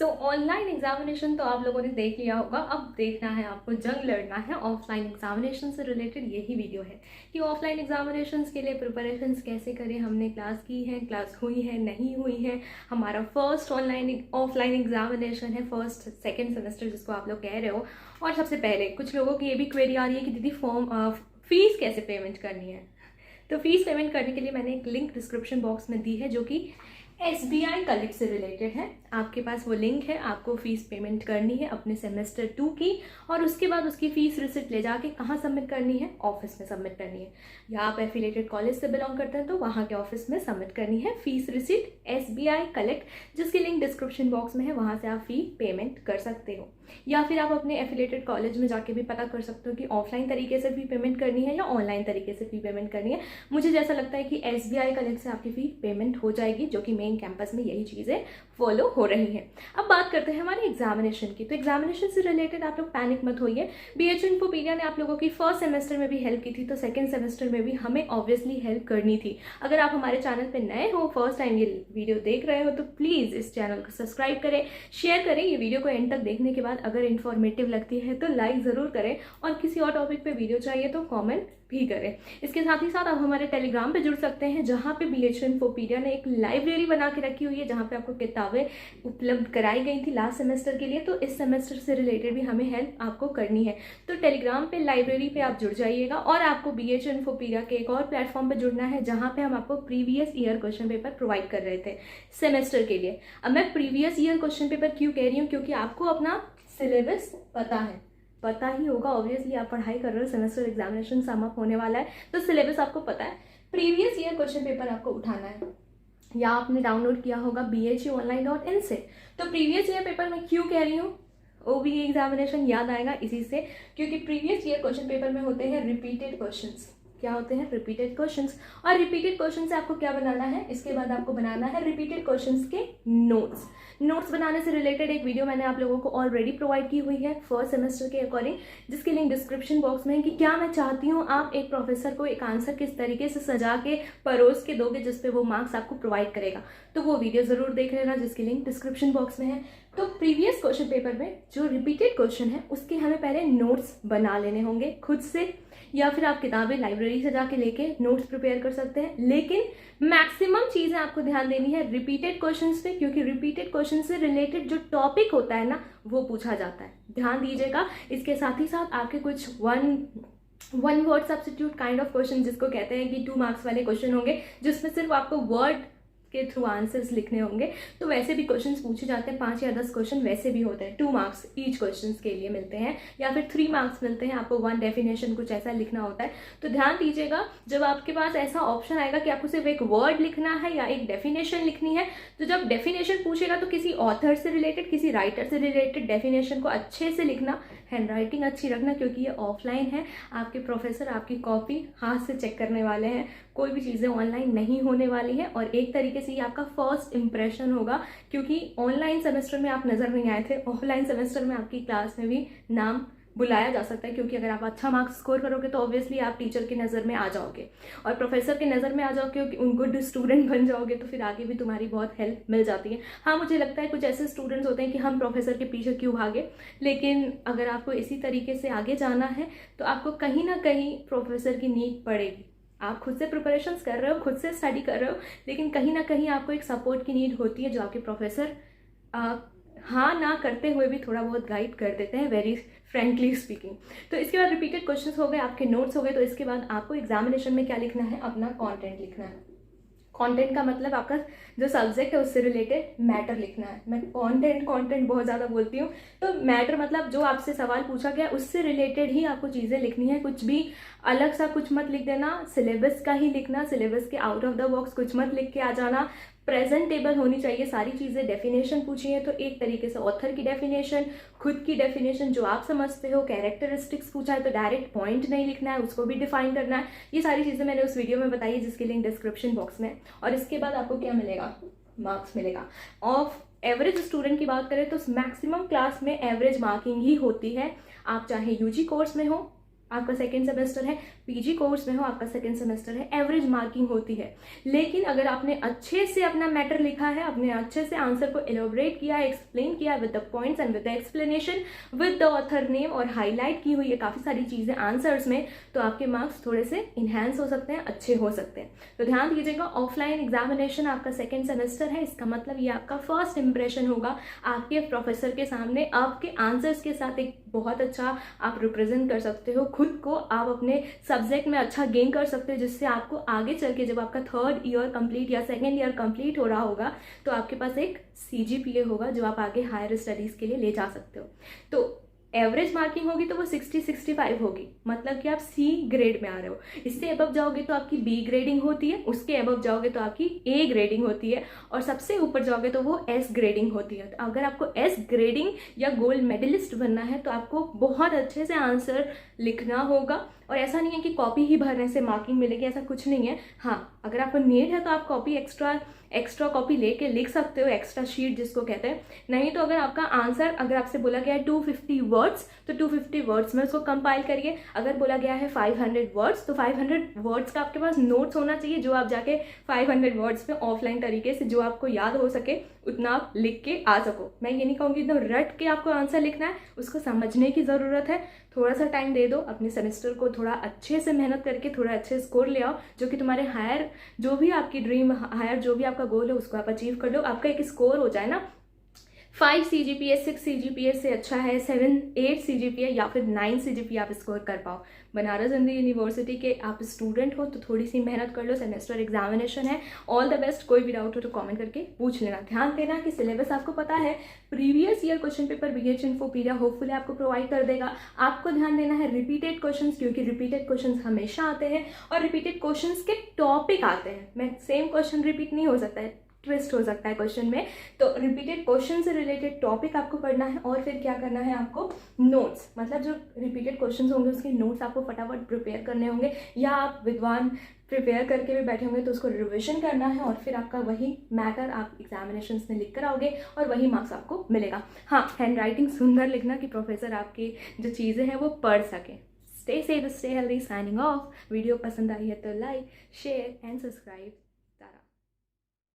Online examination तो आप लोगों ने देख लिया होगा। अब देखना है आपको, जंग लड़ना है ऑफलाइन एग्जामिनेशन से रिलेटेड। यही वीडियो है कि ऑफलाइन एग्जामिनेशन के लिए प्रिपरेशंस कैसे करें। हमने क्लास की है, क्लास हुई है, नहीं हुई है। हमारा फर्स्ट ऑफलाइन एग्जामिनेशन है, फर्स्ट सेकेंड सेमेस्टर जिसको आप लोग कह रहे हो। और सबसे पहले कुछ लोगों की ये भी क्वेरी आ रही है कि दीदी फीस कैसे पेमेंट करनी है। तो फीस पेमेंट करने के लिए मैंने एक लिंक डिस्क्रिप्शन बॉक्स में दी है जो कि SBI कलेक्ट से रिलेटेड है। आपके पास वो लिंक है, आपको फीस पेमेंट करनी है अपने सेमेस्टर 2 की, और उसके बाद उसकी फीस रिसिप्ट ले जाके कहाँ सबमिट करनी है, ऑफिस में सबमिट करनी है। या आप एफिलेटेड कॉलेज से बिलोंग करते हैं तो वहाँ के ऑफिस में सबमिट करनी है फीस रिसिप्ट SBI कलेक्ट, जिसकी लिंक डिस्क्रिप्शन बॉक्स में है। वहाँ से आप फी पेमेंट कर सकते हो, या फिर आप अपने एफिलेटेड कॉलेज में जाके भी पता कर सकते हो कि ऑफलाइन तरीके से फी पेमेंट करनी है या ऑनलाइन तरीके से फी पेमेंट करनी है। मुझे जैसा लगता है कि SBI कलेक्ट से आपकी फी पेमेंट हो जाएगी, जो कि मेन कैंपस में यही चीज़ें फॉलो हो रही हैं। अब बात करते हैं हमारे एग्जामिनेशन की। तो एग्जामिनेशन से रिलेटेड आप लोग पैनिक मत होइए। BHU इन्फोपीडिया ने आप लोगों की फर्स्ट सेमेस्टर में भी हेल्प की थी, तो सेकंड सेमेस्टर में भी हमें ऑब्वियसली हेल्प करनी थी। अगर आप हमारे चैनल पे नए हो, फर्स्ट टाइम ये वीडियो देख रहे हो, तो प्लीज़ इस चैनल को सब्सक्राइब करें, शेयर करें। ये वीडियो को एंड तक देखने के बाद अगर इन्फॉर्मेटिव लगती है तो लाइक ज़रूर करें, और किसी और टॉपिक पे वीडियो चाहिए तो कमेंट भी करें। इसके साथ ही साथ आप हमारे टेलीग्राम पे जुड़ सकते हैं, जहाँ पे BHU इन्फोपीडिया ने एक लाइब्रेरी बना के रखी हुई है, जहाँ पे आपको किताबें उपलब्ध कराई गई थी लास्ट सेमेस्टर के लिए। तो इस सेमेस्टर से रिलेटेड भी हमें हेल्प आपको करनी है, तो टेलीग्राम पे लाइब्रेरी पे आप जुड़ जाइएगा। और आपको BHU इन्फोपीडिया के एक और प्लेटफॉर्म पे जुड़ना है, जहाँ पे हम आपको previous year question paper provide कर रहे थे सेमेस्टर के लिए। अब मैं प्रीवियस ईयर क्वेश्चन पेपर क्यों कह रही हूँ, क्योंकि आपको अपना सिलेबस पता ही होगा। ऑब्वियसली आप पढ़ाई कर रहे हो, सेमेस्टर एग्जामिनेशन सम अप होने वाला है, तो सिलेबस आपको पता है। प्रीवियस ईयर क्वेश्चन पेपर आपको उठाना है, या आपने डाउनलोड किया होगा bhuonline.in से। तो प्रीवियस ईयर पेपर मैं क्यों कह रही हूँ, OBE एग्जामिनेशन याद आएगा इसी से, क्योंकि प्रीवियस ईयर क्वेश्चन पेपर में होते हैं रिपीटेड क्वेश्चंस। क्या होते हैं? Repeated questions. और रिपीटेड क्वेश्चन से आपको क्या बनाना है, इसके बाद आपको बनाना है रिपीटेड क्वेश्चंस के नोट्स बनाने से रिलेटेड एक वीडियो मैंने आप लोगों को ऑलरेडी प्रोवाइड की हुई है फर्स्ट सेमेस्टर के अकॉर्डिंग, जिसकी लिंक डिस्क्रिप्शन बॉक्स में है। कि क्या मैं चाहती हूँ, आप एक प्रोफेसर को एक आंसर किस तरीके से सजा के परोस के दोगे जिसपे वो मार्क्स आपको प्रोवाइड करेगा। तो वो वीडियो जरूर देख लेना, जिसकी लिंक डिस्क्रिप्शन बॉक्स में है। तो प्रीवियस क्वेश्चन पेपर में जो रिपीटेड क्वेश्चन है उसके हमें पहले नोट्स बना लेने होंगे खुद से, या फिर आप किताबें लाइब्रेरी से जाके लेके नोट्स प्रिपेयर कर सकते हैं। लेकिन मैक्सिमम चीज़ें आपको ध्यान देनी है रिपीटेड क्वेश्चंस पे, क्योंकि रिपीटेड क्वेश्चन से रिलेटेड जो टॉपिक होता है ना, वो पूछा जाता है। ध्यान दीजिएगा। इसके साथ ही साथ आपके कुछ one word substitute kind of question, जिसको कहते हैं कि 2 मार्क्स वाले क्वेश्चन होंगे, जिसमें सिर्फ आपको वर्ड के थ्रू आंसर्स लिखने होंगे। तो वैसे भी क्वेश्चंस पूछे जाते हैं, 5 या 10 क्वेश्चन वैसे भी होते हैं। 2 मार्क्स ईच क्वेश्चन के लिए मिलते हैं, या फिर 3 मार्क्स मिलते हैं। आपको 1 डेफिनेशन कुछ ऐसा लिखना होता है। तो ध्यान दीजिएगा, जब आपके पास ऐसा ऑप्शन आएगा कि आपको सिर्फ एक वर्ड लिखना है या एक डेफिनेशन लिखनी है, तो जब डेफिनेशन पूछेगा तो किसी ऑथर से रिलेटेड, किसी राइटर से रिलेटेड डेफिनेशन को अच्छे से लिखना, हैंड राइटिंग अच्छी रखना, क्योंकि ये ऑफलाइन है। आपके प्रोफेसर आपकी कॉपी हाथ से चेक करने वाले हैं, कोई भी चीज़ें ऑनलाइन नहीं होने वाली है। और एक तरीके से ये आपका फर्स्ट इंप्रेशन होगा, क्योंकि ऑनलाइन सेमेस्टर में आप नज़र नहीं आए थे, ऑफलाइन सेमेस्टर में आपकी क्लास में भी नाम बुलाया जा सकता है। क्योंकि अगर आप अच्छा मार्क्स स्कोर करोगे तो ऑब्वियसली आप टीचर की नज़र में आ जाओगे, और प्रोफेसर की नज़र में आ जाओगे, उन गुड स्टूडेंट बन जाओगे, तो फिर आगे भी तुम्हारी बहुत हेल्प मिल जाती है। हाँ, मुझे लगता है कुछ ऐसे स्टूडेंट्स होते हैं कि हम प्रोफेसर के पीछे क्यों भागे, लेकिन अगर आपको इसी तरीके से आगे जाना है तो आपको कहीं ना कहीं प्रोफेसर की नीड पड़ेगी। आप खुद से प्रिपरेशंस कर रहे हो, खुद से स्टडी कर रहे हो, लेकिन कहीं ना कहीं आपको एक सपोर्ट की नीड होती है, जो आपके प्रोफेसर हाँ ना करते हुए भी थोड़ा बहुत गाइड कर देते हैं, वेरी फ्रेंकली स्पीकिंग। तो इसके बाद रिपीटेड क्वेश्चंस हो गए, आपके नोट्स हो गए। तो इसके बाद आपको एग्जामिनेशन में क्या लिखना है, अपना कंटेंट लिखना है। कंटेंट का मतलब आपका जो सब्जेक्ट है उससे रिलेटेड मैटर लिखना है। मैं कंटेंट बहुत ज़्यादा बोलती हूँ, तो मैटर मतलब जो आपसे सवाल पूछा गया उससे रिलेटेड ही आपको चीज़ें लिखनी है। कुछ भी अलग सा कुछ मत लिख देना, सिलेबस का ही लिखना, सिलेबस के आउट ऑफ द बॉक्स कुछ मत लिख के आ जाना। प्रेजेंटेबल होनी चाहिए सारी चीज़ें। डेफिनेशन पूछी है तो एक तरीके से ऑथर की डेफिनेशन, खुद की डेफिनेशन जो आप समझते हो। कैरेक्टरिस्टिक्स पूछा है तो डायरेक्ट पॉइंट नहीं लिखना है, उसको भी डिफाइन करना है। ये सारी चीज़ें मैंने उस वीडियो में बताई है, जिसकी लिंक डिस्क्रिप्शन बॉक्स में। और इसके बाद आपको क्या मिलेगा, मार्क्स मिलेगा। ऑफ एवरेज स्टूडेंट की बात करें तो मैक्सिमम क्लास में एवरेज मार्किंग ही होती है। आप चाहे UG कोर्स में हो आपका सेकेंड सेमेस्टर है, पीजी कोर्स में हो, आपका सेकेंड सेमेस्टर है, एवरेज मार्किंग होती है। लेकिन अगर आपने अच्छे से अपना मैटर लिखा है, आपने अच्छे से आंसर को एलोबरेट किया है, एक्सप्लेन किया with the points and with the explanation, with the author name और हाईलाइट की हुई है काफ़ी सारी चीज़ें आंसर्स में, तो आपके मार्क्स थोड़े से इन्हेंस हो सकते हैं, अच्छे हो सकते हैं। तो ध्यान दीजिएगा, ऑफलाइन एग्जामिनेशन आपका सेकेंड सेमेस्टर है, इसका मतलब ये आपका फर्स्ट इंप्रेशन होगा आपके प्रोफेसर के सामने। आपके आंसर्स के साथ एक बहुत अच्छा आप रिप्रेजेंट कर सकते हो खुद को, आप अपने सब्जेक्ट में अच्छा गेन कर सकते हो, जिससे आपको आगे चल के जब आपका थर्ड ईयर कंप्लीट या सेकेंड ईयर कंप्लीट हो रहा होगा तो आपके पास एक CGPA होगा जो आप आगे हायर स्टडीज़ के लिए ले जा सकते हो। तो एवरेज मार्किंग होगी तो वो 60-65 होगी, मतलब कि आप C ग्रेड में आ रहे हो। इससे अबव जाओगे तो आपकी B ग्रेडिंग होती है, उसके अबव जाओगे तो आपकी A ग्रेडिंग होती है, और सबसे ऊपर जाओगे तो वो S ग्रेडिंग होती है। तो अगर आपको S ग्रेडिंग या गोल्ड मेडलिस्ट बनना है तो आपको बहुत अच्छे से आंसर लिखना होगा। और ऐसा नहीं है कि कॉपी ही भरने से मार्किंग मिलेगी, ऐसा कुछ नहीं है। हाँ, अगर आपको नीड है तो आप कॉपी एक्स्ट्रा कॉपी लेके लिख सकते हो, एक्स्ट्रा शीट जिसको कहते हैं। नहीं तो अगर आपका आंसर, अगर आपसे बोला गया है 250 वर्ड्स तो 250 वर्ड्स में उसको कंपाइल करिए। अगर बोला गया है 500 वर्ड्स तो 500 वर्ड्स का आपके पास नोट्स होना चाहिए, जो आप जाके 500 वर्ड्स में ऑफलाइन तरीके से जो आपको याद हो सके उतना आप लिख के आ सको। मैं ये नहीं कहूँगी एकदम रट के आपको आंसर लिखना है, उसको समझने की ज़रूरत है। थोड़ा सा टाइम दे दो अपने सेमेस्टर को, थोड़ा अच्छे से मेहनत करके थोड़ा अच्छे स्कोर ले आओ, जो कि तुम्हारे हायर, जो भी आपकी ड्रीम हायर, जो भी आपका गोल है उसको आप अचीव कर लो। आपका एक स्कोर हो जाए ना 5 CGPA 6 CGPA से अच्छा है 7-8 CGPA या फिर 9 CGPA आप स्कोर कर पाओ। बनारस हिंदू यूनिवर्सिटी के आप स्टूडेंट हो तो थोड़ी सी मेहनत कर लो, सेमेस्टर एग्जामिनेशन है। All the best. कोई भी डाउट हो तो कमेंट करके पूछ लेना। ध्यान देना कि सिलेबस आपको पता है, previous year question paper BH Infopedia hopefully आपको प्रोवाइड कर देगा। आपको ध्यान देना है रिपीटेड क्वेश्चंस, क्योंकि रिपीटेड क्वेश्चंस हमेशा आते हैं और रिपीटेड क्वेश्चंस के टॉपिक आते हैं। मैं सेम क्वेश्चन रिपीट नहीं हो सकता है, ट्विस्ट हो सकता है क्वेश्चन में। तो रिपीटेड क्वेश्चन से रिलेटेड टॉपिक आपको पढ़ना है, और फिर क्या करना है आपको, नोट्स, मतलब जो रिपीटेड क्वेश्चन होंगे उसके नोट्स आपको फटाफट प्रिपेयर करने होंगे, या आप विद्वान प्रिपेयर करके भी बैठे होंगे तो उसको रिविजन करना है, और फिर आपका वही मैटर आप एग्जामिनेशंस में लिख कर आओगे और वही मार्क्स आपको मिलेगा। हाँ, हैंड राइटिंग सुंदर लिखना कि प्रोफेसर आपकी जो चीज़ें हैं वो पढ़ सकें। Stay safe, stay healthy, signing off. Video पसंद आई है तो लाइक, शेयर एंड सब्सक्राइब।